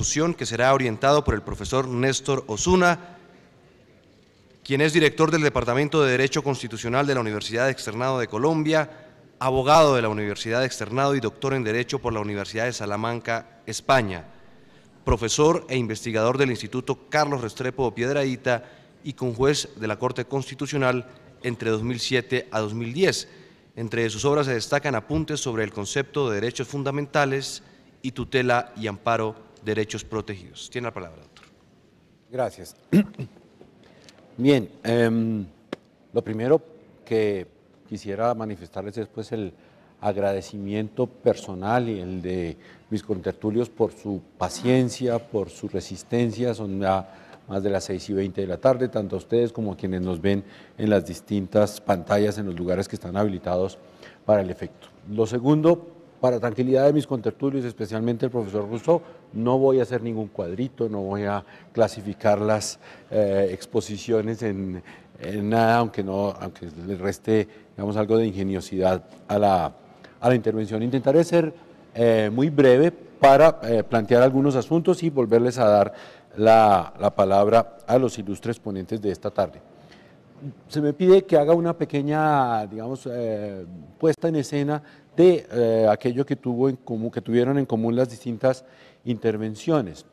discusión que será orientado por el profesor Néstor Osuna, quien es director del Departamento de Derecho Constitucional de la Universidad Externado de Colombia, abogado de la Universidad Externado y doctor en Derecho por la Universidad de Salamanca, España, profesor e investigador del Instituto Carlos Restrepo Piedrahíta y conjuez de la Corte Constitucional entre 2007 a 2010. Entre sus obras se destacan apuntes sobre el concepto de derechos fundamentales y tutela y amparo de derechos protegidos. Tiene la palabra, doctor. Gracias. Bien, lo primero que quisiera manifestarles es pues el agradecimiento personal y el de mis contertulios por su paciencia, por su resistencia. Son ya más de las 6:20 de la tarde, tanto a ustedes como a quienes nos ven en las distintas pantallas en los lugares que están habilitados para el efecto. Lo segundo, para tranquilidad de mis contertulios, especialmente el profesor Rousseau, no voy a hacer ningún cuadrito, no voy a clasificar las exposiciones en nada, aunque le reste, digamos, algo de ingeniosidad a la intervención. Intentaré ser muy breve para plantear algunos asuntos y volverles a dar la palabra a los ilustres ponentes de esta tarde. Se me pide que haga una pequeña, digamos, puesta en escena de aquello que tuvieron en común las distintas intervenciones.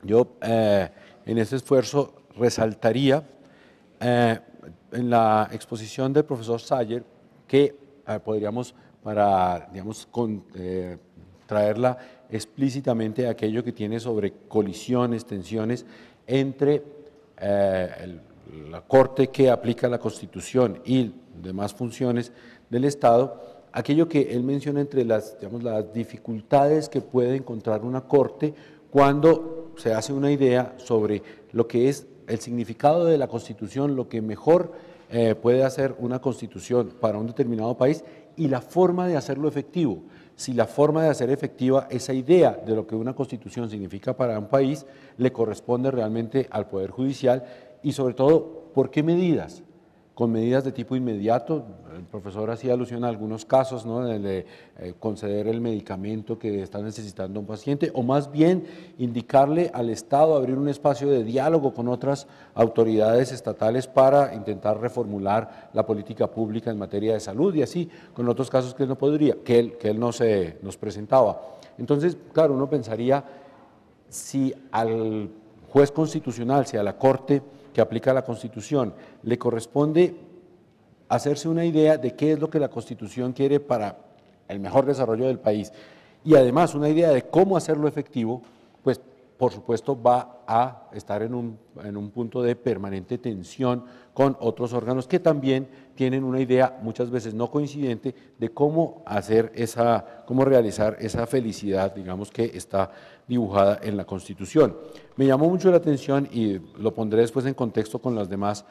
Yo en ese esfuerzo resaltaría en la exposición del profesor Sayer que podríamos, para, digamos, traerla explícitamente a aquello que tiene sobre colisiones, tensiones entre la Corte que aplica la Constitución y demás funciones del Estado, aquello que él menciona entre las, digamos, las dificultades que puede encontrar una Corte cuando se hace una idea sobre lo que es el significado de la Constitución, lo que mejor puede hacer una Constitución para un determinado país y la forma de hacerlo efectivo. Si la forma de hacer efectiva esa idea de lo que una Constitución significa para un país le corresponde realmente al Poder Judicial y sobre todo, ¿por qué medidas? Con medidas de tipo inmediato, el profesor hacía alusión a algunos casos, ¿no?, de conceder el medicamento que está necesitando un paciente, o más bien indicarle al Estado abrir un espacio de diálogo con otras autoridades estatales para intentar reformular la política pública en materia de salud y así, con otros casos que él no podría, que él nos presentaba. Entonces, claro, uno pensaría si al juez constitucional, si a la Corte que aplica la Constitución, le corresponde hacerse una idea de qué es lo que la Constitución quiere para el mejor desarrollo del país y además una idea de cómo hacerlo efectivo, pues por supuesto va a estar en un punto de permanente tensión con otros órganos que también tienen una idea muchas veces no coincidente de cómo realizar esa felicidad, digamos, que está dibujada en la Constitución. Me llamó mucho la atención y lo pondré después en contexto con las demás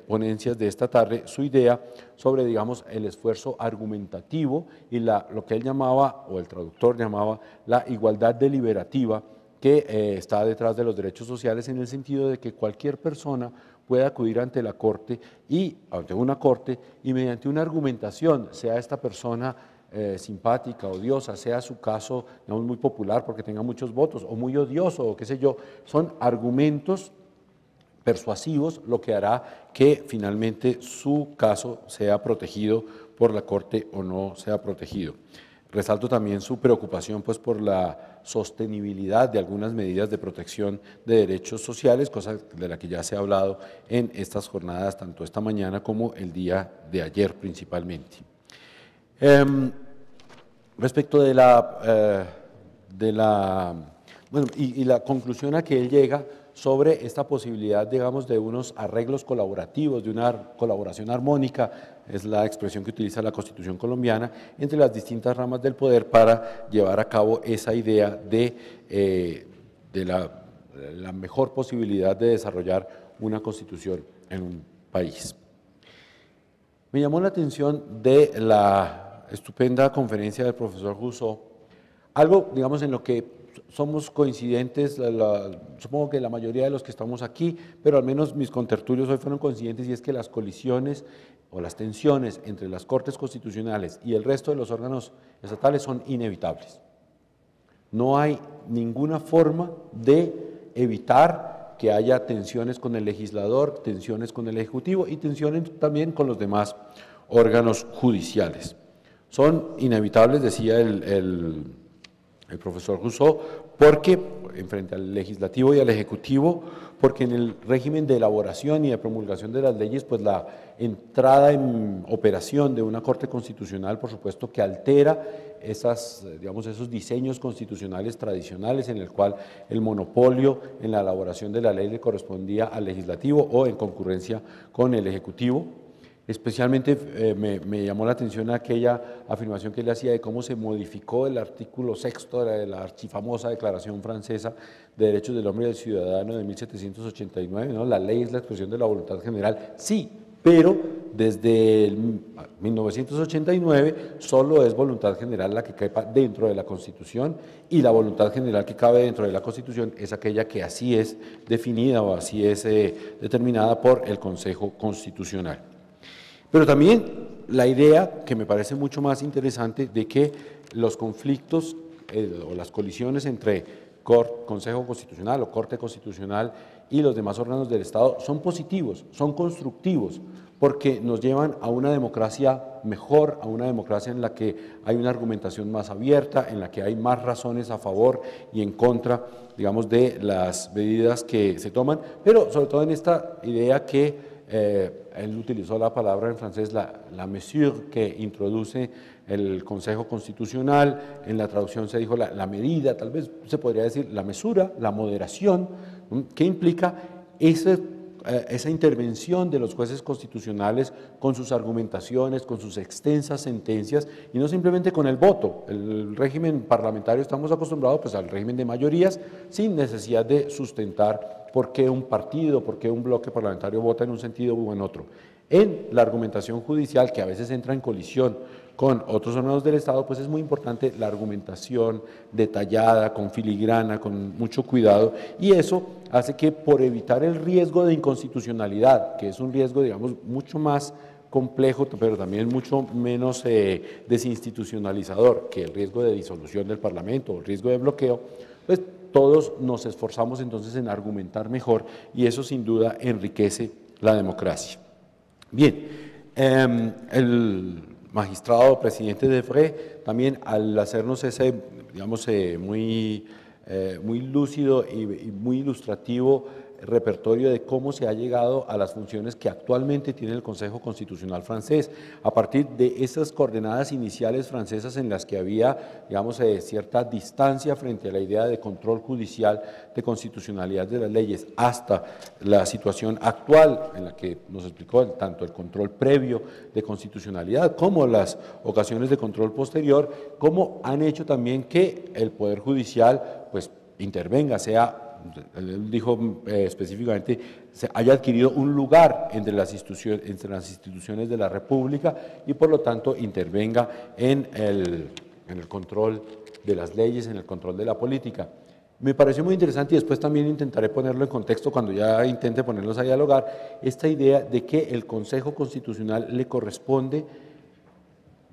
ponencias de esta tarde, su idea sobre, digamos, el esfuerzo argumentativo y lo que él llamaba, o el traductor llamaba, la igualdad deliberativa que está detrás de los derechos sociales, en el sentido de que cualquier persona puede acudir ante la Corte ante una Corte y mediante una argumentación, sea esta persona simpática, odiosa, sea su caso, digamos, muy popular porque tenga muchos votos, o muy odioso, o qué sé yo, son argumentos persuasivos lo que hará que finalmente su caso sea protegido por la Corte o no sea protegido. Resalto también su preocupación pues por la sostenibilidad de algunas medidas de protección de derechos sociales, cosa de la que ya se ha hablado en estas jornadas, tanto esta mañana como el día de ayer principalmente. Respecto de la conclusión a que él llega sobre esta posibilidad, digamos, de unos arreglos colaborativos, de una colaboración armónica, es la expresión que utiliza la Constitución colombiana, entre las distintas ramas del poder para llevar a cabo esa idea de la mejor posibilidad de desarrollar una Constitución en un país. Me llamó la atención de la estupenda conferencia del profesor Rousseau, algo, digamos, en lo que somos coincidentes, supongo que la mayoría de los que estamos aquí, pero al menos mis contertulios hoy fueron coincidentes, y es que las colisiones o las tensiones entre las Cortes Constitucionales y el resto de los órganos estatales son inevitables. No hay ninguna forma de evitar que haya tensiones con el legislador, tensiones con el ejecutivo y tensiones también con los demás órganos judiciales. Son inevitables, decía el profesor Rousseau, porque en frente al legislativo y al ejecutivo, porque en el régimen de elaboración y de promulgación de las leyes, pues la entrada en operación de una Corte Constitucional, por supuesto que altera esos diseños constitucionales tradicionales en el cual el monopolio en la elaboración de la ley le correspondía al legislativo o en concurrencia con el ejecutivo. Especialmente me llamó la atención aquella afirmación que él hacía de cómo se modificó el artículo 6º de la archifamosa Declaración Francesa de Derechos del Hombre y del Ciudadano de 1789, ¿no? La ley es la expresión de la voluntad general, sí, pero desde 1989 solo es voluntad general la que quepa dentro de la Constitución, y la voluntad general que cabe dentro de la Constitución es aquella que así es definida o así es determinada por el Consejo Constitucional. Pero también la idea, que me parece mucho más interesante, de que los conflictos o las colisiones entre Consejo Constitucional o Corte Constitucional y los demás órganos del Estado son positivos, son constructivos, porque nos llevan a una democracia mejor, a una democracia en la que hay una argumentación más abierta, en la que hay más razones a favor y en contra, digamos, de las medidas que se toman, pero sobre todo en esta idea que él utilizó la palabra en francés, la mesure, que introduce el Consejo Constitucional. En la traducción se dijo la medida, tal vez se podría decir la mesura, la moderación, que implica esa intervención de los jueces constitucionales con sus argumentaciones, con sus extensas sentencias, y no simplemente con el voto. El régimen parlamentario estamos acostumbrados pues al régimen de mayorías, sin necesidad de sustentar por qué un partido, por qué un bloque parlamentario vota en un sentido u en otro. En la argumentación judicial, que a veces entra en colisión con otros órganos del Estado, pues es muy importante la argumentación detallada, con filigrana, con mucho cuidado, y eso hace que, por evitar el riesgo de inconstitucionalidad, que es un riesgo, digamos, mucho más complejo, pero también mucho menos desinstitucionalizador que el riesgo de disolución del Parlamento o el riesgo de bloqueo, pues todos nos esforzamos entonces en argumentar mejor, y eso sin duda enriquece la democracia. Bien, el magistrado presidente Debré también, al hacernos ese, digamos, muy lúcido y muy ilustrativo repertorio de cómo se ha llegado a las funciones que actualmente tiene el Consejo Constitucional francés, a partir de esas coordenadas iniciales francesas en las que había, digamos, cierta distancia frente a la idea de control judicial de constitucionalidad de las leyes, hasta la situación actual en la que nos explicó tanto el control previo de constitucionalidad como las ocasiones de control posterior, cómo han hecho también que el Poder Judicial pues intervenga, él dijo específicamente, se haya adquirido un lugar entre las instituciones de la República y por lo tanto intervenga en el control de las leyes, en el control de la política. Me pareció muy interesante, y después también intentaré ponerlo en contexto cuando ya intente ponerlos a dialogar, esta idea de que el Consejo Constitucional le corresponde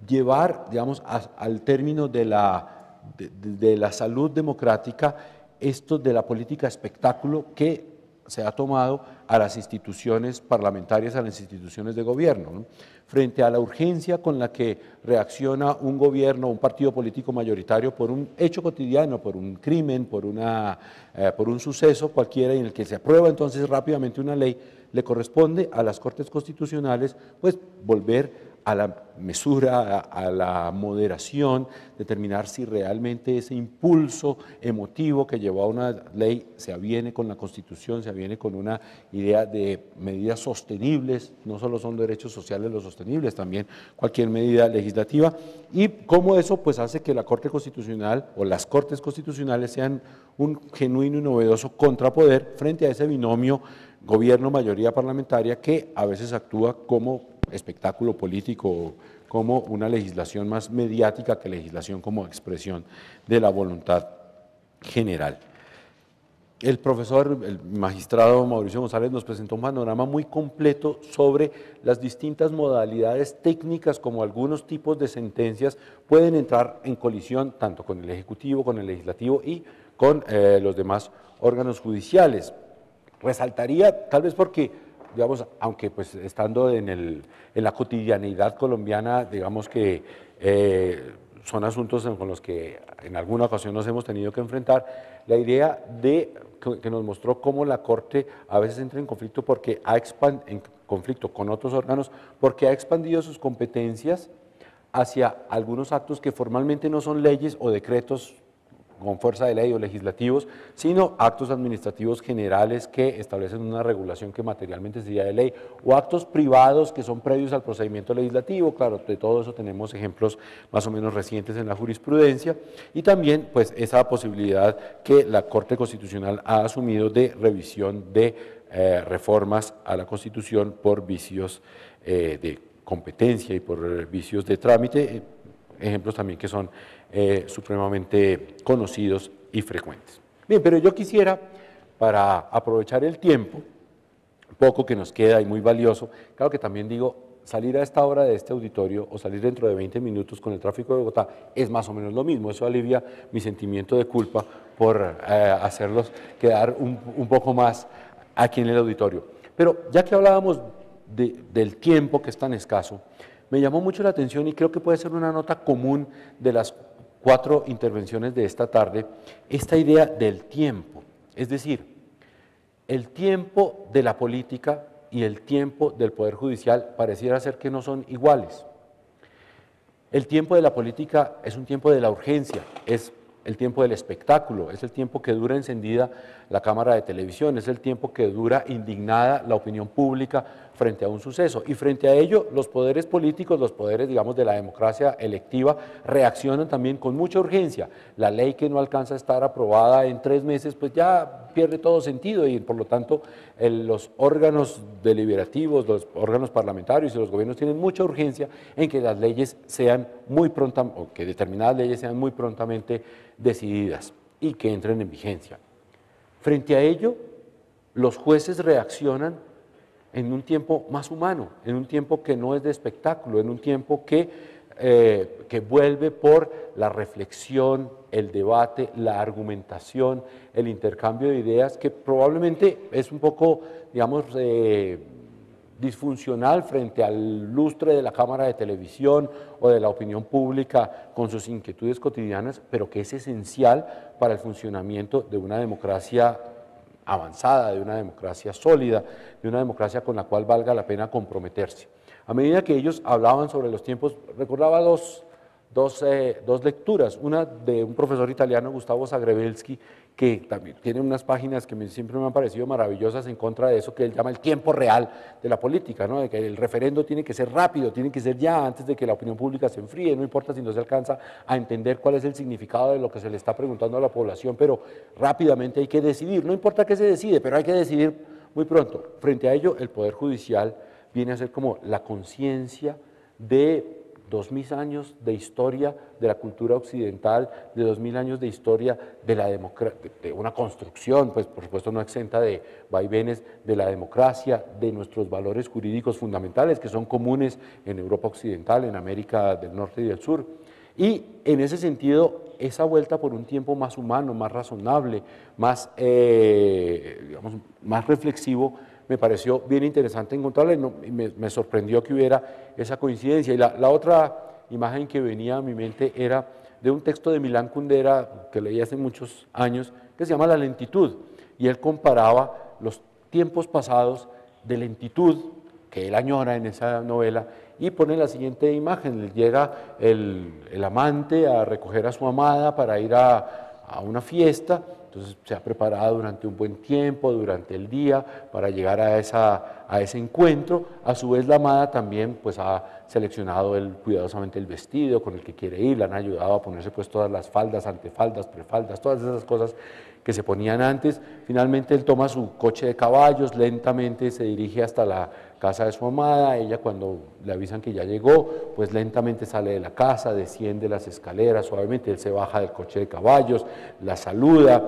llevar, digamos, al término de la salud democrática, esto de la política espectáculo que se ha tomado a las instituciones parlamentarias, a las instituciones de gobierno, ¿no? Frente a la urgencia con la que reacciona un gobierno, un partido político mayoritario por un hecho cotidiano, por un crimen, por un suceso cualquiera en el que se aprueba entonces rápidamente una ley, le corresponde a las Cortes Constitucionales pues volver a la mesura, a la moderación, determinar si realmente ese impulso emotivo que llevó a una ley se aviene con la Constitución, se aviene con una idea de medidas sostenibles, no solo son derechos sociales los sostenibles, también cualquier medida legislativa, y cómo eso pues hace que la Corte Constitucional o las Cortes Constitucionales sean un genuino y novedoso contrapoder frente a ese binomio gobierno-mayoría parlamentaria que a veces actúa como espectáculo político, como una legislación más mediática que legislación como expresión de la voluntad general. el profesor, el magistrado Mauricio González nos presentó un panorama muy completo sobre las distintas modalidades técnicas como algunos tipos de sentencias pueden entrar en colisión tanto con el Ejecutivo, con el Legislativo y con los demás órganos judiciales. Resaltaría, tal vez porque, digamos, aunque pues estando en la cotidianidad colombiana, digamos que son asuntos con los que en alguna ocasión nos hemos tenido que enfrentar, la idea que nos mostró cómo la Corte a veces entra en conflicto en conflicto con otros órganos, porque ha expandido sus competencias hacia algunos actos que formalmente no son leyes o decretos con fuerza de ley o legislativos, sino actos administrativos generales que establecen una regulación que materialmente sería de ley, o actos privados que son previos al procedimiento legislativo. Claro, de todo eso tenemos ejemplos más o menos recientes en la jurisprudencia, y también pues esa posibilidad que la Corte Constitucional ha asumido de revisión de reformas a la Constitución por vicios de competencia y por vicios de trámite, ejemplos también que son supremamente conocidos y frecuentes. Bien, pero yo quisiera, para aprovechar el tiempo, poco que nos queda y muy valioso, claro que también digo, salir a esta hora de este auditorio o salir dentro de 20 minutos con el tráfico de Bogotá es más o menos lo mismo, eso alivia mi sentimiento de culpa por hacerlos quedar un poco más aquí en el auditorio. Pero ya que hablábamos del tiempo que es tan escaso, me llamó mucho la atención y creo que puede ser una nota común de las 4 intervenciones de esta tarde, esta idea del tiempo, es decir, el tiempo de la política y el tiempo del Poder Judicial pareciera ser que no son iguales. El tiempo de la política es un tiempo de la urgencia, es el tiempo del espectáculo, es el tiempo que dura encendida la cámara de televisión, es el tiempo que dura indignada la opinión pública frente a un suceso, y frente a ello los poderes políticos, los poderes, digamos, de la democracia electiva reaccionan también con mucha urgencia. La ley que no alcanza a estar aprobada en 3 meses pues ya pierde todo sentido, y por lo tanto los órganos deliberativos, los órganos parlamentarios y los gobiernos tienen mucha urgencia en que las leyes sean muy prontamente, o que determinadas leyes sean muy prontamente decididas y que entren en vigencia. Frente a ello, los jueces reaccionan en un tiempo más humano, en un tiempo que no es de espectáculo, en un tiempo que vuelve por la reflexión, el debate, la argumentación, el intercambio de ideas, que probablemente es un poco, digamos, disfuncional frente al lustre de la cámara de televisión o de la opinión pública con sus inquietudes cotidianas, pero que es esencial para el funcionamiento de una democracia avanzada, de una democracia sólida, de una democracia con la cual valga la pena comprometerse. A medida que ellos hablaban sobre los tiempos, recordaba dos lecturas, una de un profesor italiano, Gustavo Zagrebelsky, que también tiene unas páginas que siempre me han parecido maravillosas en contra de eso que él llama el tiempo real de la política, ¿no? De que el referendo tiene que ser rápido, tiene que ser ya antes de que la opinión pública se enfríe, no importa si no se alcanza a entender cuál es el significado de lo que se le está preguntando a la población, pero rápidamente hay que decidir, no importa qué se decide, pero hay que decidir muy pronto. Frente a ello, el Poder Judicial viene a ser como la conciencia de 2000 años de historia de la cultura occidental, de 2000 años de historia de una construcción, pues por supuesto no exenta de vaivenes de la democracia, de nuestros valores jurídicos fundamentales que son comunes en Europa occidental, en América del Norte y del Sur. Y en ese sentido, esa vuelta por un tiempo más humano, más razonable, más, digamos, más reflexivo, me pareció bien interesante encontrarla y me sorprendió que hubiera esa coincidencia. Y la otra imagen que venía a mi mente era de un texto de Milán Kundera que leí hace muchos años, que se llama La lentitud, y él comparaba los tiempos pasados de lentitud que él añora en esa novela, y pone la siguiente imagen: llega el amante a recoger a su amada para ir a una fiesta. Entonces se ha preparado durante un buen tiempo, durante el día, para llegar a ese encuentro. A su vez la amada también pues ha seleccionado cuidadosamente el vestido con el que quiere ir, le han ayudado a ponerse pues todas las faldas, antefaldas, prefaldas, todas esas cosas que se ponían antes. Finalmente él toma su coche de caballos, lentamente se dirige hasta la casa de su amada. Ella, cuando le avisan que ya llegó, pues lentamente sale de la casa, desciende las escaleras, suavemente él se baja del coche de caballos, la saluda,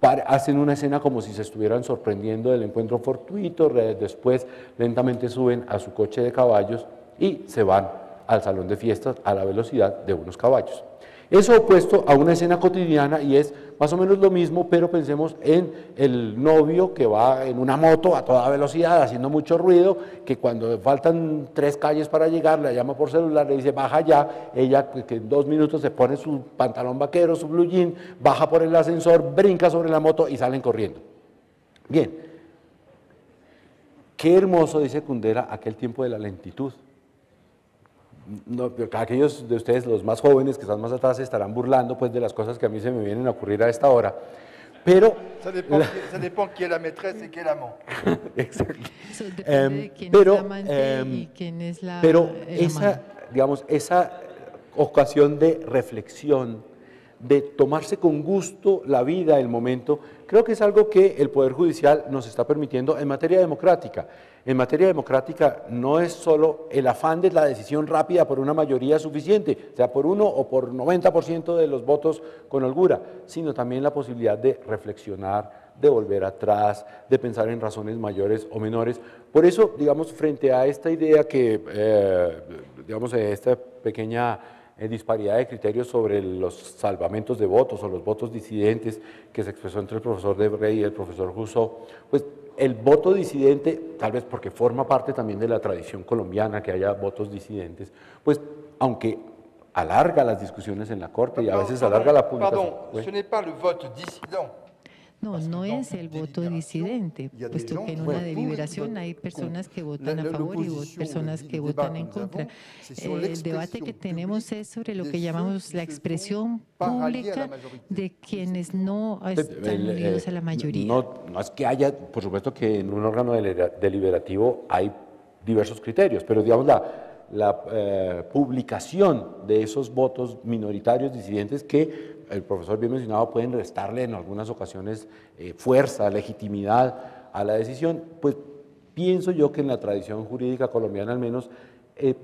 hacen una escena como si se estuvieran sorprendiendo del encuentro fortuito, después lentamente suben a su coche de caballos y se van al salón de fiestas a la velocidad de unos caballos. Eso opuesto a una escena cotidiana y es más o menos lo mismo, pero pensemos en el novio que va en una moto a toda velocidad haciendo mucho ruido, que cuando faltan 3 calles para llegar le llama por celular, le dice baja ya, ella que en 2 minutos se pone su pantalón vaquero, su blue jean, baja por el ascensor, brinca sobre la moto y salen corriendo. Bien, qué hermoso, dice Kundera, aquel tiempo de la lentitud. No, aquellos de ustedes, los más jóvenes que están más atrás, se estarán burlando pues, de las cosas que a mí se me vienen a ocurrir a esta hora. Pero ça dépend qui est la maîtresse et qui est l'amant. Exacto. Pero esa, digamos, esa ocasión de reflexión, de tomarse con gusto la vida, el momento, creo que es algo que el Poder Judicial nos está permitiendo en materia democrática. En materia democrática no es solo el afán de la decisión rápida por una mayoría suficiente, sea por 1 o por 90% de los votos con holgura, sino también la posibilidad de reflexionar, de volver atrás, de pensar en razones mayores o menores. Por eso, digamos, frente a esta idea que, digamos, esta pequeña disparidad de criterios sobre los salvamentos de votos o los votos disidentes que se expresó entre el profesor Debré y el profesor Rousseau, pues el voto disidente, tal vez porque forma parte también de la tradición colombiana que haya votos disidentes, pues aunque alarga las discusiones en la Corte y a veces alarga la publicación. Pardon, ce n'est pas le vote dissident. No es el voto disidente, puesto que en una deliberación hay personas que votan a favor y personas que votan en contra. El debate que tenemos es sobre lo que llamamos la expresión pública de quienes no están unidos a la mayoría. No es que haya, por supuesto que en un órgano deliberativo hay diversos criterios, pero digamos la publicación de esos votos minoritarios disidentes que el profesor bien mencionado pueden restarle en algunas ocasiones fuerza, legitimidad a la decisión, pues pienso yo que en la tradición jurídica colombiana al menos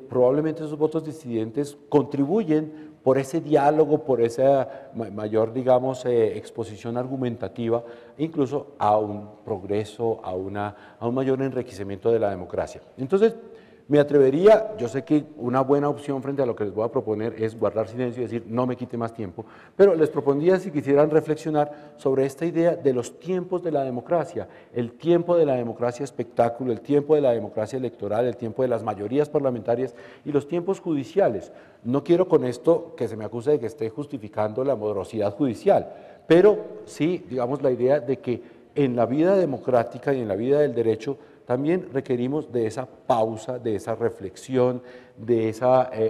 probablemente esos votos disidentes contribuyen por ese diálogo, por esa mayor, digamos, exposición argumentativa, incluso a un progreso, a un mayor enriquecimiento de la democracia. Entonces, me atrevería, yo sé que una buena opción frente a lo que les voy a proponer es guardar silencio y decir no me quite más tiempo, pero les propondría si quisieran reflexionar sobre esta idea de los tiempos de la democracia, el tiempo de la democracia espectáculo, el tiempo de la democracia electoral, el tiempo de las mayorías parlamentarias y los tiempos judiciales. No quiero con esto que se me acuse de que esté justificando la morosidad judicial, pero sí, digamos, la idea de que en la vida democrática y en la vida del derecho también requerimos de esa pausa, de esa reflexión, de ese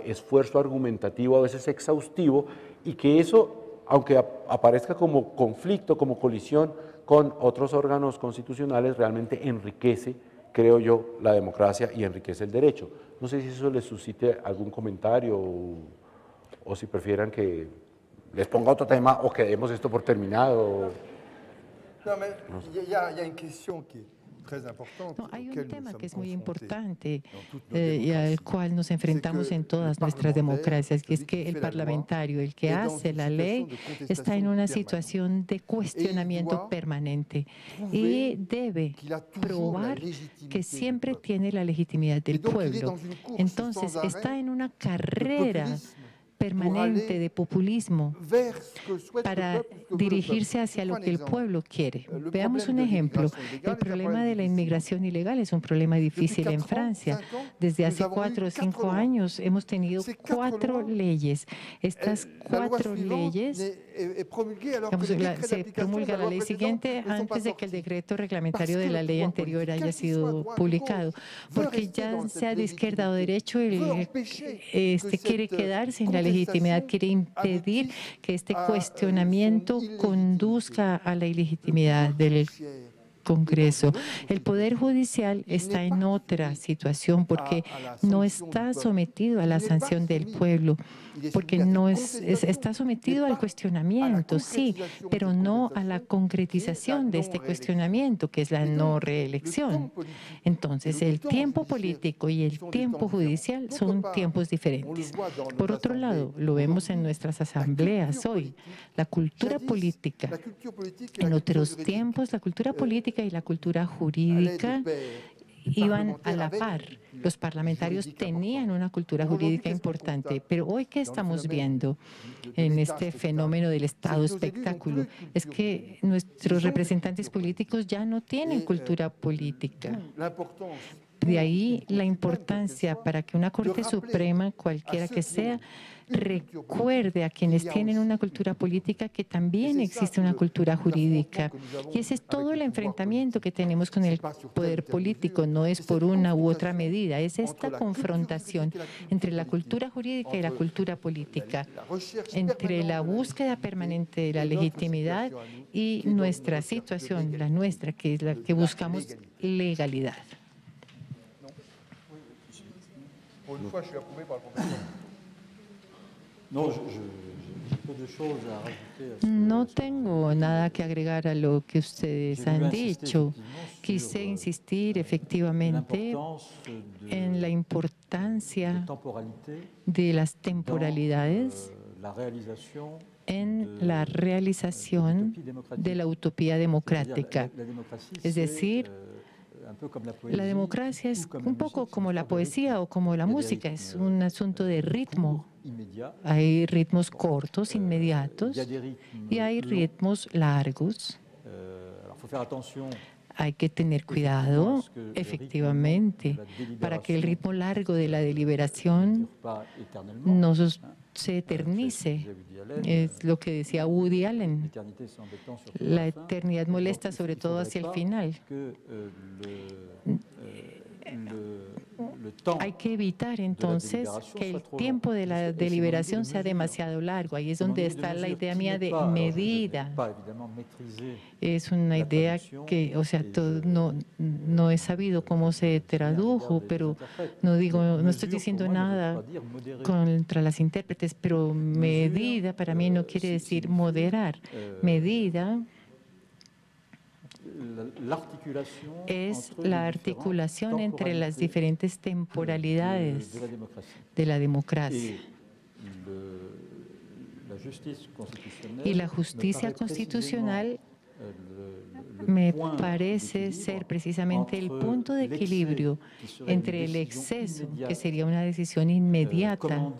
esfuerzo argumentativo, a veces exhaustivo, y que eso, aunque aparezca como conflicto, como colisión con otros órganos constitucionales, realmente enriquece, creo yo, la democracia y enriquece el derecho. No sé si eso les suscite algún comentario o si prefieran que les ponga otro tema o que demos esto por terminado. No, mais il y a une question qui hay un tema que es muy importante y al cual nos enfrentamos en todas nuestras democracias, que es que el parlamentario, el que hace la ley, está en una situación de cuestionamiento permanente y debe probar que siempre tiene la legitimidad del pueblo. Entonces, está en una carrera permanente de populismo para dirigirse hacia lo que el pueblo quiere. Veamos un ejemplo. El problema de la inmigración ilegal es un problema difícil en Francia. Desde hace 4 o 5 años hemos tenido 4 leyes. Estas 4 leyes, se promulga la ley siguiente antes de que el decreto reglamentario de la ley anterior haya sido publicado, porque ya sea de izquierda o derecho, quiere quedarse en la legitimidad, quiere impedir que este cuestionamiento conduzca a la ilegitimidad del Congreso. El Poder Judicial está en otra situación porque no está sometido a la sanción del pueblo, porque no está sometido al cuestionamiento, sí, pero no a la concretización de este cuestionamiento, que es la no reelección. Entonces, el tiempo político y el tiempo judicial son tiempos diferentes. Por otro lado, lo vemos en nuestras asambleas hoy. La cultura política, en otros tiempos, la cultura política y la cultura jurídica iban a la par. Los parlamentarios tenían una cultura jurídica importante, pero hoy, ¿qué estamos viendo en este fenómeno del Estado espectáculo? Es que nuestros representantes políticos ya no tienen cultura política. De ahí la importancia para que una Corte Suprema, cualquiera que sea, recuerde a quienes tienen una cultura política que también existe una cultura jurídica. Y ese es todo el enfrentamiento que tenemos con el poder político. No es por una u otra medida, es esta confrontación entre la cultura jurídica y la cultura política, entre la búsqueda permanente de la legitimidad y nuestra situación, la nuestra, que es la que buscamos legalidad. No tengo nada que agregar a lo que ustedes han dicho. Quise insistir efectivamente en la importancia de las temporalidades en la realización de la utopía democrática. Es decir, la democracia es un poco como la poesía o como la música, es un asunto de ritmo. Hay ritmos cortos, inmediatos, y hay ritmos largos. Hay que tener cuidado, efectivamente, para que el ritmo largo de la deliberación no se eternice. Es lo que decía Woody Allen. La eternidad molesta sobre todo hacia el final. Hay que evitar entonces que el tiempo de la deliberación sea demasiado largo. Ahí es donde está la idea mía de medida. Es una idea que, o sea, no he sabido cómo se tradujo, pero no estoy diciendo nada contra las intérpretes, pero medida para mí no quiere decir moderar. Medida es la articulación entre las diferentes temporalidades de la democracia. Y la justicia constitucional me parece ser precisamente el punto de equilibrio entre el exceso, que sería una decisión inmediata,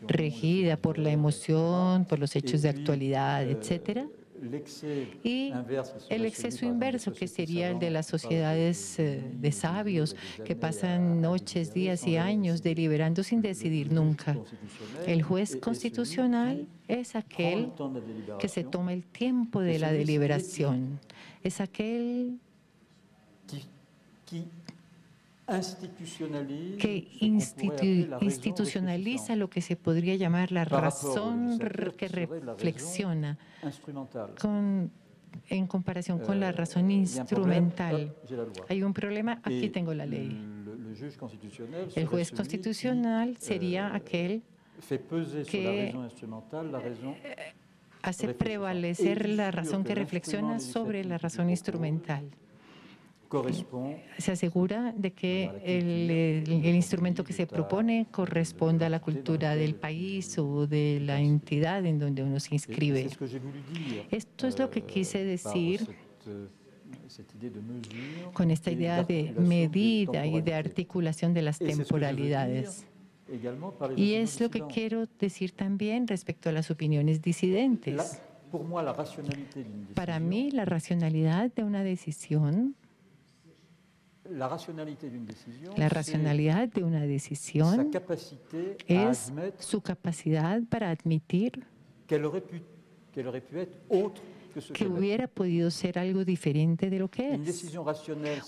regida por la emoción, por los hechos de actualidad, etcétera, y el exceso inverso, que sería el de las sociedades de sabios que pasan noches, días y años deliberando sin decidir nunca. El juez constitucional es aquel que se toma el tiempo de la deliberación, es aquel que institucionaliza lo que se podría llamar la razón que reflexiona en comparación con la razón instrumental. Hay un problema, aquí tengo la ley. El juez constitucional sería aquel que hace prevalecer la razón que reflexiona sobre la razón instrumental. Se asegura de que el instrumento que se propone corresponda a la cultura del país o de la entidad en donde uno se inscribe. Esto es lo que quise decir con esta idea de medida y de articulación de las temporalidades. Y es lo que quiero decir también respecto a las opiniones disidentes. Para mí, la racionalidad de una decisión es su capacidad para admitir que hubiera podido ser algo diferente de lo que es.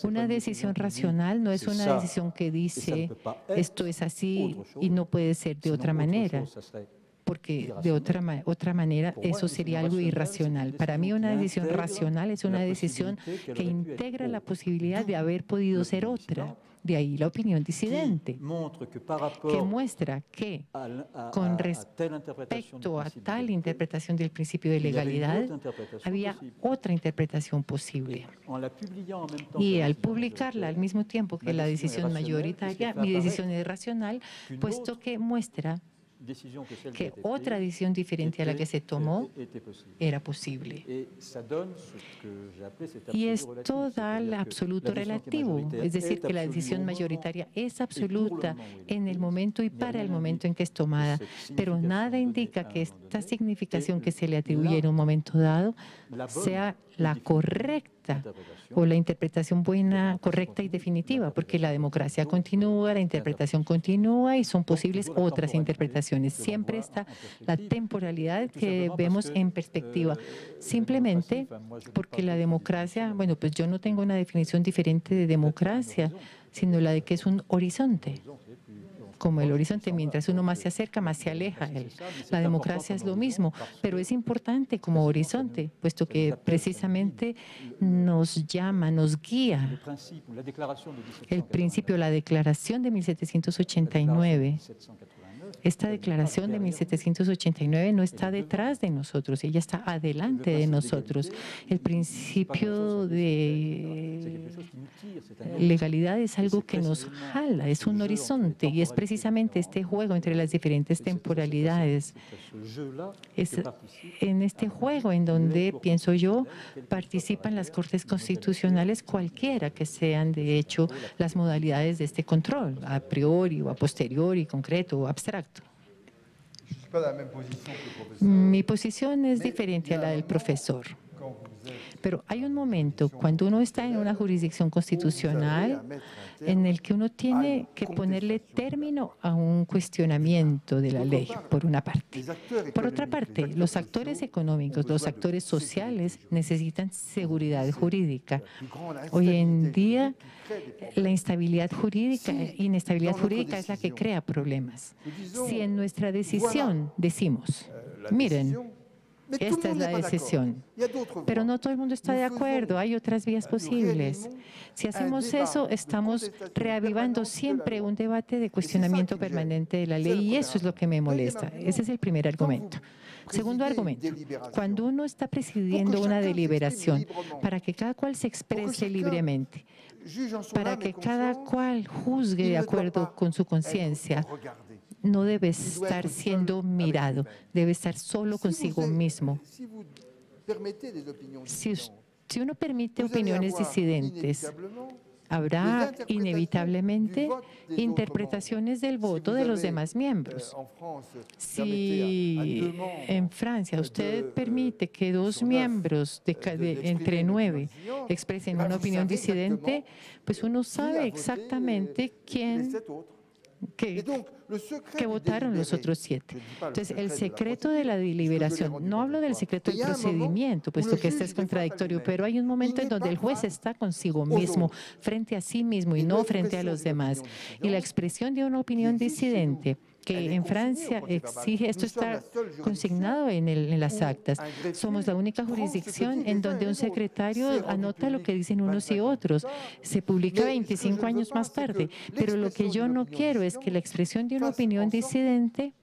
Una decisión racional no es una decisión que dice esto es así y no puede ser de otra manera, porque de otra manera eso sería algo irracional. Para mí una decisión racional es una decisión que integra la posibilidad de haber podido ser otra. De ahí la opinión disidente, que muestra que con respecto a tal interpretación del principio de legalidad, había otra interpretación posible. Y al publicarla al mismo tiempo que la decisión mayoritaria, mi decisión es racional, puesto que muestra que otra decisión diferente a la que se tomó era posible. Y esto da el absoluto relativo, es decir, que la decisión mayoritaria es absoluta en el momento y para el momento en que es tomada, pero nada indica que esta significación que se le atribuye en un momento dado sea la correcta o la interpretación buena, correcta y definitiva, porque la democracia continúa, la interpretación continúa y son posibles otras interpretaciones. Siempre está la temporalidad que vemos en perspectiva. Simplemente porque la democracia, bueno, pues yo no tengo una definición diferente de democracia, sino la de que es un horizonte. Como el horizonte, mientras uno más se acerca, más se aleja. La democracia es lo mismo, pero es importante como horizonte, puesto que precisamente nos llama, nos guía. El principio, la Declaración de 1789. Esta declaración de 1789 no está detrás de nosotros, ella está adelante de nosotros. El principio de legalidad es algo que nos jala, es un horizonte y es precisamente este juego entre las diferentes temporalidades. Es en este juego en donde, pienso yo, participan las Cortes Constitucionales, cualquiera que sean, de hecho, las modalidades de este control, a priori o a posteriori, concreto o abstracto. Mi posición es diferente a la del profesor. Pero hay un momento cuando uno está en una jurisdicción constitucional en el que uno tiene que ponerle término a un cuestionamiento de la ley, por una parte. Por otra parte, los actores económicos, los actores sociales necesitan seguridad jurídica. Hoy en día, la inestabilidad jurídica es la que crea problemas. Si en nuestra decisión decimos, miren, esta es la decisión, pero no todo el mundo está de acuerdo, hay otras vías posibles. Si hacemos eso, estamos reavivando siempre un debate de cuestionamiento permanente de la ley y eso es lo que me molesta. Ese es el primer argumento. Segundo argumento, cuando uno está presidiendo una deliberación para que cada cual se exprese libremente, para que cada cual juzgue de acuerdo con su conciencia, no debe estar siendo mirado, debe estar solo consigo mismo. Si uno permite opiniones disidentes, habrá inevitablemente interpretaciones del voto de los demás miembros. Si en Francia usted permite que dos miembros entre 9 expresen una opinión disidente, pues uno sabe exactamente quién que votaron los otros 7. Entonces, el secreto de la deliberación, no hablo del secreto del procedimiento, puesto que este es contradictorio, pero hay un momento en donde el juez está consigo mismo, frente a sí mismo y no frente a los demás. Y la expresión de una opinión disidente, que en Francia exige, esto está consignado en las actas. Somos la única jurisdicción en donde un secretario anota lo que dicen unos y otros. Se publica 25 años más tarde. Pero lo que yo no quiero es que la expresión de una opinión disidente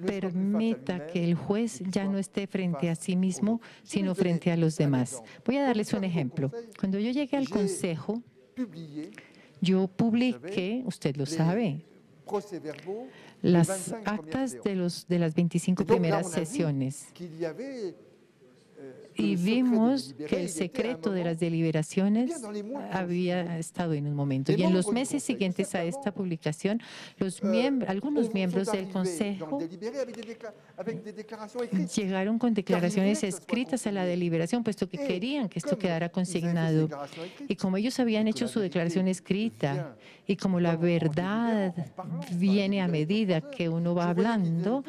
permita que el juez ya no esté frente a sí mismo, sino frente a los demás. Voy a darles un ejemplo. Cuando yo llegué al Consejo, yo publiqué, usted lo sabe, las actas de las 25 primeras sesiones. Y vimos que el secreto de las deliberaciones había estado en un momento. Y en los meses siguientes a esta publicación, algunos miembros del Consejo llegaron con declaraciones escritas a la deliberación, puesto que querían que esto quedara consignado. Y como ellos habían hecho su declaración escrita, y como la verdad viene a medida que uno va hablando,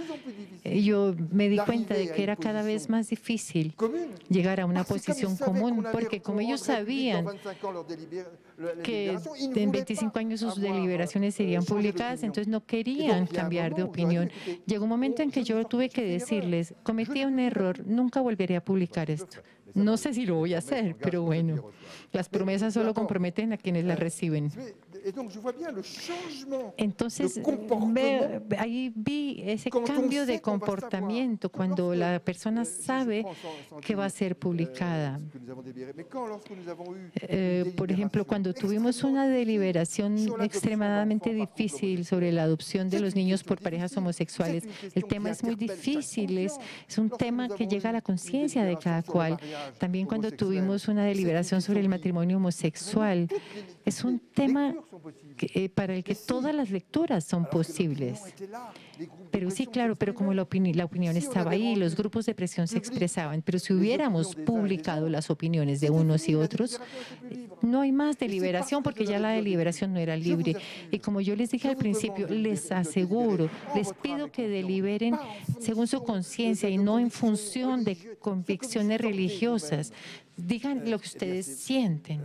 yo me di cuenta de que era cada vez más difícil llegar a una posición común, porque como ellos sabían que en 25 años sus deliberaciones serían publicadas, entonces no querían cambiar de opinión. Llegó un momento en que yo tuve que decirles, cometí un error, nunca volveré a publicar esto. No sé si lo voy a hacer, pero bueno, las promesas solo comprometen a quienes las reciben. Entonces, ahí vi ese cambio de comportamiento cuando la persona sabe que va a ser publicada. Por ejemplo, cuando tuvimos una deliberación extremadamente difícil sobre la adopción de los niños por parejas homosexuales, el tema es muy difícil, es un tema que llega a la conciencia de cada cual. También cuando tuvimos una deliberación sobre el matrimonio homosexual, es un tema para el que todas las lecturas son posibles. Pero sí, claro, pero como la opinión estaba ahí, los grupos de presión se expresaban, pero si hubiéramos publicado las opiniones de unos y otros, no hay más deliberación porque ya la deliberación no era libre. Y como yo les dije al principio, les aseguro, les pido que deliberen según su conciencia y no en función de convicciones religiosas. Digan lo que ustedes sienten.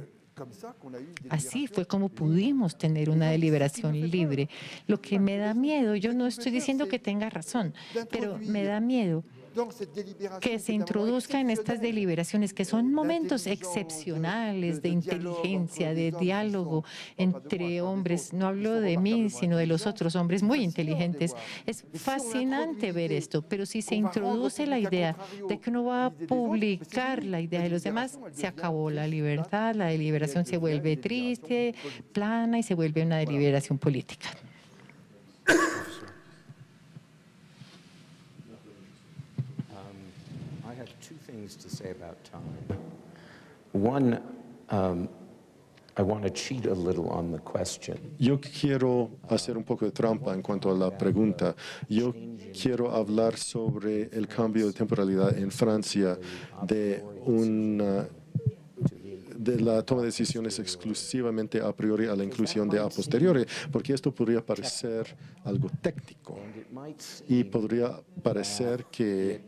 Así fue como pudimos tener una deliberación libre. Lo que me da miedo, yo no estoy diciendo que tenga razón, pero me da miedo que se introduzca en estas deliberaciones, que son momentos excepcionales de inteligencia, de diálogo entre hombres. No hablo de mí, sino de los otros hombres muy inteligentes. Es fascinante ver esto, pero si se introduce la idea de que uno va a publicar la idea de los demás, se acabó la libertad, la deliberación se vuelve triste, plana y se vuelve una deliberación política. To say about time. One, I want to cheat a little on the question. Yo quiero hacer un poco de trampa en cuanto a la pregunta. Yo quiero hablar sobre el cambio de temporalidad en Francia de la toma de decisiones exclusivamente a priori a la inclusión de a posteriori, porque esto podría parecer algo técnico y podría parecer que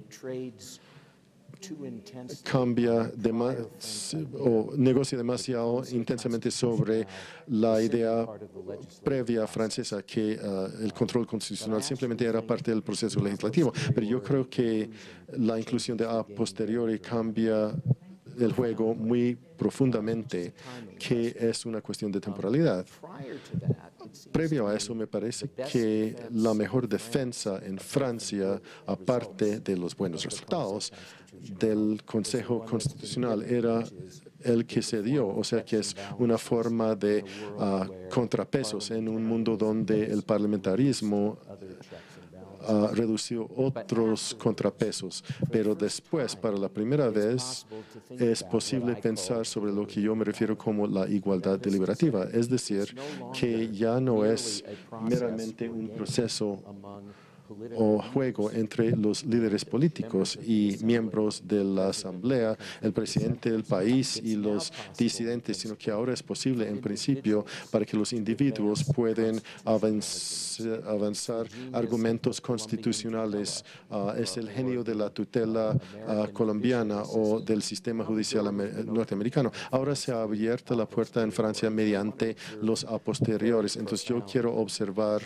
cambia o negocia demasiado intensamente sobre la idea previa francesa que el control constitucional simplemente era parte del proceso legislativo. Pero yo creo que la inclusión de a posteriori cambia el juego muy profundamente, que es una cuestión de temporalidad. Previo a eso, me parece que la mejor defensa en Francia, aparte de los buenos resultados del Consejo Constitucional, era el que se dio, o sea que es una forma de contrapesos en un mundo donde el parlamentarismo redució otros contrapesos, pero después, para la primera vez, es posible pensar sobre lo que yo me refiero como la igualdad deliberativa, es decir, que ya no es meramente un proceso o juego entre los líderes políticos y miembros de la Asamblea, el presidente del país y los disidentes, sino que ahora es posible, en principio, para que los individuos puedan avanzar argumentos constitucionales. Es el genio de la tutela colombiana o del sistema judicial norteamericano. Ahora se ha abierto la puerta en Francia mediante los a posteriores. Entonces yo quiero observar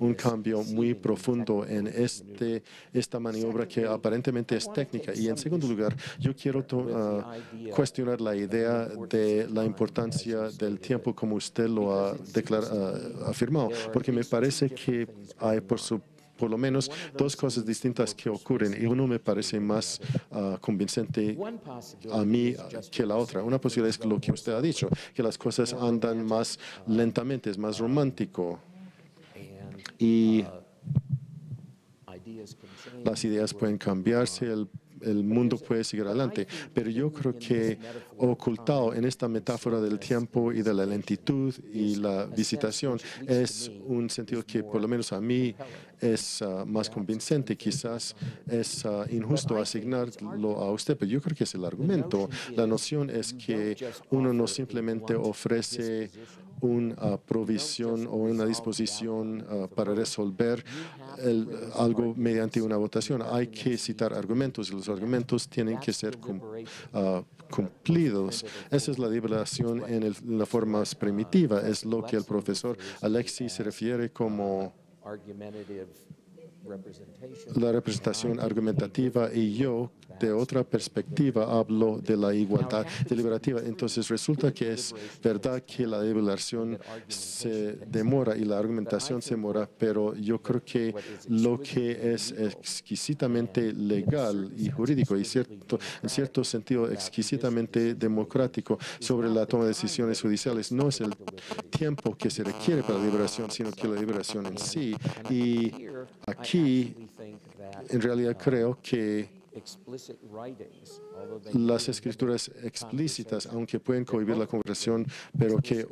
un cambio muy profundo en esta maniobra que aparentemente es técnica. Y en segundo lugar, yo quiero cuestionar la idea de la importancia del tiempo como usted lo ha afirmado, porque me parece que hay por lo menos dos cosas distintas que ocurren y uno me parece más convincente a mí que la otra. Una posibilidad es lo que usted ha dicho, que las cosas andan más lentamente, es más romántico y las ideas pueden cambiarse, el mundo puede seguir adelante, pero yo creo que ocultado en esta metáfora del tiempo y de la lentitud y la visitación es un sentido que por lo menos a mí es más convincente. Quizás es injusto asignarlo a usted, pero yo creo que es el argumento. La noción es que uno no simplemente ofrece una provisión o una disposición para resolver algo mediante una votación. Hay que citar argumentos y los argumentos tienen que ser cumplidos. Esa es la deliberación en la forma primitiva. Es lo que el profesor Alexis se refiere como la representación argumentativa, y yo, de otra perspectiva, hablo de la igualdad deliberativa. Entonces, resulta que es verdad que la deliberación se demora y la argumentación se demora, pero yo creo que lo que es exquisitamente legal y jurídico y en cierto sentido exquisitamente democrático sobre la toma de decisiones judiciales no es el tiempo que se requiere para la deliberación, sino que la deliberación en sí. Y aquí, en realidad, creo que las escrituras explícitas, aunque pueden cohibir la conversación, pero que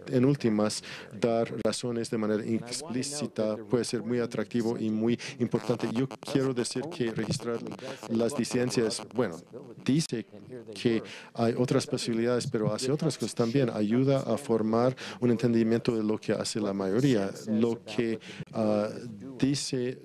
en últimas dar razones de manera explícita puede ser muy atractivo y muy importante. Yo quiero decir que registrar las disidencias, bueno, dice que hay otras posibilidades, pero hace otras cosas también. Ayuda a formar un entendimiento de lo que hace la mayoría, lo que dice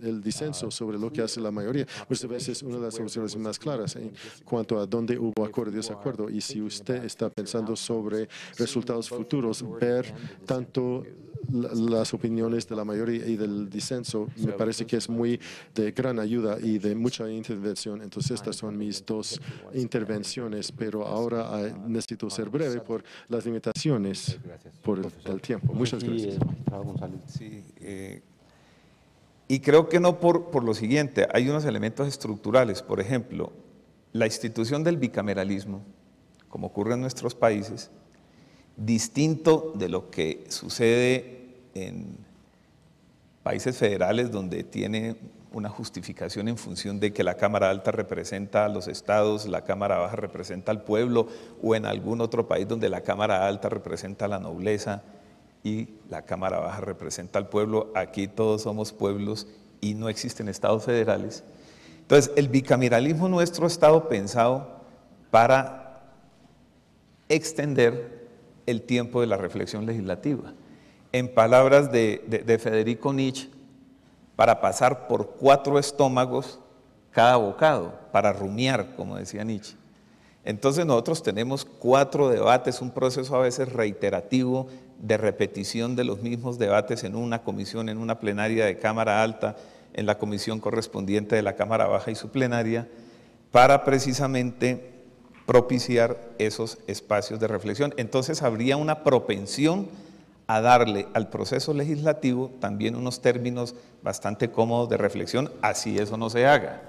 el disenso sobre lo que hace la mayoría. Muchas veces una de las soluciones más claras en cuanto a dónde hubo acuerdo y desacuerdo. Y si usted está pensando sobre resultados futuros, ver tanto las opiniones de la mayoría y del disenso me parece que es muy de gran ayuda y de mucha intervención. Entonces, estas son mis dos intervenciones, pero ahora necesito ser breve por las limitaciones, por el tiempo. Muchas gracias. Sí, y creo que no por lo siguiente, hay unos elementos estructurales. Por ejemplo, la institución del bicameralismo, como ocurre en nuestros países, distinto de lo que sucede en países federales donde tiene una justificación en función de que la Cámara Alta representa a los estados, la Cámara Baja representa al pueblo, o en algún otro país donde la Cámara Alta representa a la nobleza y la Cámara Baja representa al pueblo. Aquí todos somos pueblos y no existen estados federales. Entonces, el bicameralismo nuestro ha estado pensado para extender el tiempo de la reflexión legislativa. En palabras de Federico Nietzsche, para pasar por 4 estómagos cada bocado, para rumiar, como decía Nietzsche. Entonces nosotros tenemos 4 debates, un proceso a veces reiterativo de repetición de los mismos debates en una comisión, en una plenaria de Cámara Alta, en la comisión correspondiente de la Cámara Baja y su plenaria, para precisamente propiciar esos espacios de reflexión. Entonces habría una propensión a darle al proceso legislativo también unos términos bastante cómodos de reflexión, así eso no se haga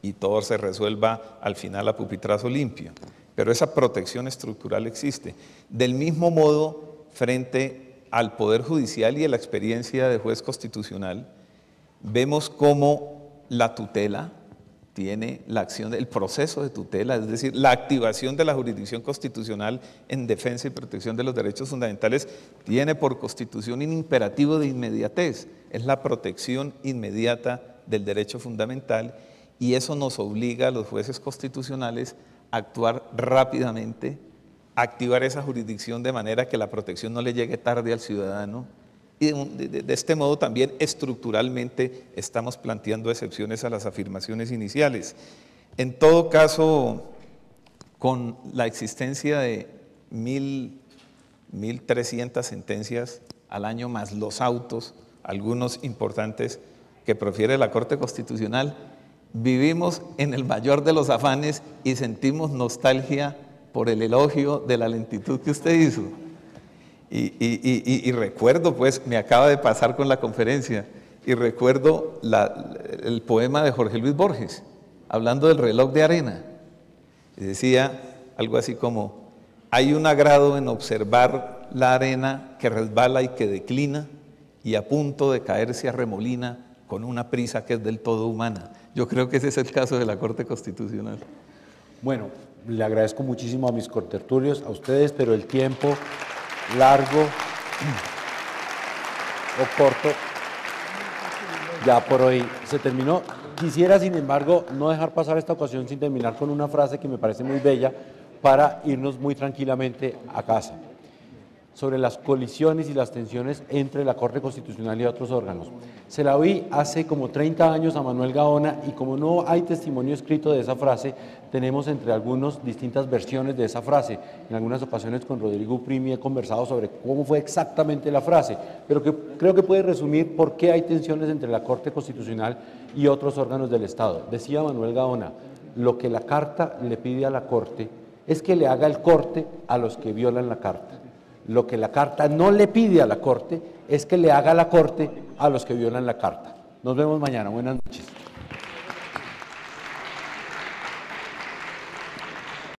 y todo se resuelva al final a pupitrazo limpio. Pero esa protección estructural existe. Del mismo modo, frente al Poder Judicial y a la experiencia de juez constitucional, vemos cómo la tutela tiene la acción del proceso de tutela, es decir, la activación de la jurisdicción constitucional en defensa y protección de los derechos fundamentales tiene por constitución un imperativo de inmediatez, es la protección inmediata del derecho fundamental, y eso nos obliga a los jueces constitucionales a actuar rápidamente, a activar esa jurisdicción de manera que la protección no le llegue tarde al ciudadano. Y de este modo también estructuralmente estamos planteando excepciones a las afirmaciones iniciales. En todo caso, con la existencia de 1.300 sentencias al año más los autos, algunos importantes que profiere la Corte Constitucional, vivimos en el mayor de los afanes y sentimos nostalgia por el elogio de la lentitud que usted hizo. Y recuerdo, pues, me acaba de pasar con la conferencia, y recuerdo el poema de Jorge Luis Borges, hablando del reloj de arena. Y decía algo así como: hay un agrado en observar la arena que resbala y que declina, y a punto de caerse arremolina con una prisa que es del todo humana. Yo creo que ese es el caso de la Corte Constitucional. Bueno, le agradezco muchísimo a mis contertulios, a ustedes, pero el tiempo largo o corto ya por hoy se terminó. Quisiera, sin embargo, no dejar pasar esta ocasión sin terminar con una frase que me parece muy bella, para irnos muy tranquilamente a casa. Sobre las colisiones y las tensiones entre la Corte Constitucional y otros órganos. Se la oí hace como 30 años a Manuel Gaona y como no hay testimonio escrito de esa frase, tenemos entre algunos distintas versiones de esa frase. En algunas ocasiones con Rodrigo Primi he conversado sobre cómo fue exactamente la frase, pero que creo que puede resumir por qué hay tensiones entre la Corte Constitucional y otros órganos del Estado. Decía Manuel Gaona, lo que la Carta le pide a la Corte es que le haga el corte a los que violan la Carta. Lo que la Carta no le pide a la Corte es que le haga la corte a los que violan la Carta. Nos vemos mañana. Buenas noches.